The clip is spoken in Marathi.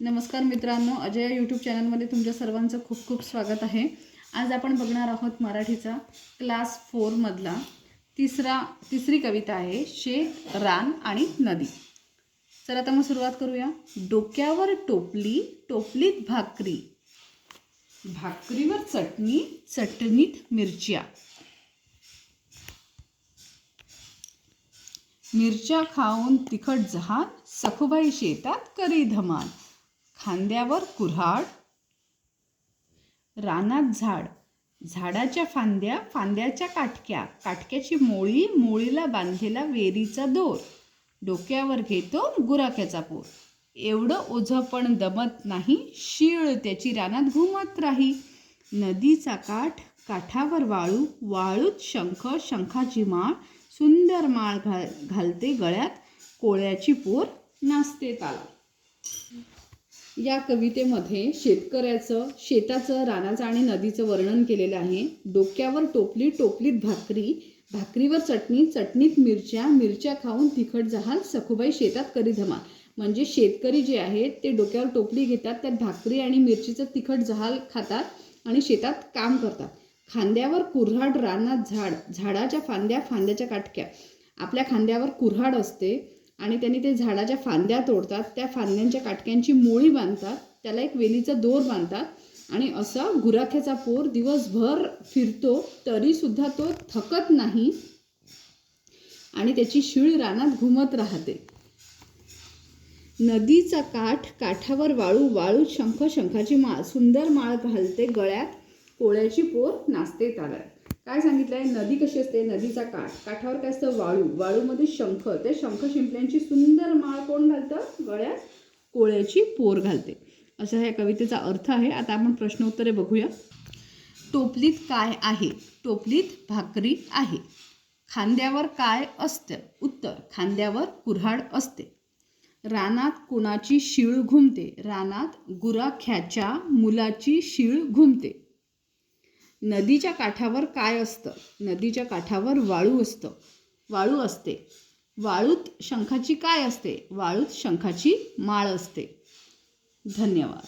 नमस्कार मित्रांनो, अजय यूट्यूब चॅनलमध्ये तुमच्या सर्वांचं खूप खूप स्वागत आहे। आज आपण बघणार आहोत मराठीचा क्लास 4 मधला तिसरी कविता आहे, शेत, रान आणि नदी। चला आता मग सुरुवात करूया। डोक्यावर टोपली, टोपलीत भाकरी, भाकरीवर चटणी, चटणीत मिरच्या, मिरच्या खाऊन तिखट जहाल, सखुबाई शेतात करी धमाल। खांद्यावर कुऱ्हाड, रानात झाड, झाडाच्या फांद्या, फांद्याच्या काटक्या, काटक्याची मोळी, मोळीला बांधलेला वेरीचा दोर, डोक्यावर घेतो गुराख्याचा पोर। एवढं ओझं पण दमत नाही, शीळ त्याची रानात घुमत राही। नदीचा काठ, काठावर वाळू, वाळूत शंख, शंखाची माळ, सुंदर माळ घालते गळ्यात, कोळ्याची पोर नाचते तालात। या कवितेमध्ये शेतकऱ्याचं, शेताचं, रानाचं आणि नदीचं वर्णन केलेलं आहे। डोक्यावर टोपली, टोपलीत भाकरी, भाकरीवर चटणी, चटणीत मिरच्या, मिरच्या खाऊन तिखट जहाल, सखुबाई शेतात करी धमाल। म्हणजे शेतकरी जे आहेत ते डोक्यावर टोपली घेतात, त्यात भाकरी आणि मिरचीचं तिखट जहाल खातात आणि शेतात काम करतात। खांद्यावर कुऱ्हाड, रानात झाड, झाडाच्या फांद्या, फांद्याच्या काटक्या। आपल्या खांद्यावर कुऱ्हाड असते आणि त्यांनी ते झाडाच्या फांद्या तोडतात, त्या फांद्यांच्या काटक्यांची मोळी बांधतात, त्याला एक वेलीचा दोर बांधतात आणि असा गुराख्याचा पोर दिवसभर फिरतो तरीसुद्धा तो थकत नाही आणि त्याची शीळ रानात घुमत राहते। नदीचा काठ, काठावर वाळू, वाळूत शंख, शंखाची माळ, सुंदर माळ घालते गळ्यात, कोळ्याची पोर नाचते तालात। काय सांगितलंय? नदी कशी असते? नदीचा काठ, काठावर काय असतं? वाळू, वाळूमध्ये शंख, ते शंख शिंपल्यांची सुंदर माळ कोण घालतं? गळ्यात कोळ्याची पोर घालते। असा ह्या कवितेचा अर्थ आहे। आता आपण प्रश्न उत्तरे बघूया। टोपलीत काय आहे? टोपलीत भाकरी आहे। खांद्यावर काय असतं? उत्तर, खांद्यावर कुऱ्हाड असते। रानात कुणाची शीळ घुमते? रानात गुराख्याच्या मुलाची शीळ घुमते। नदीच्या काठावर काय असतं? नदीच्या काठावर वाळू असते। वाळूत शंखाची काय असते? वाळूत शंखाची माळ असते। धन्यवाद।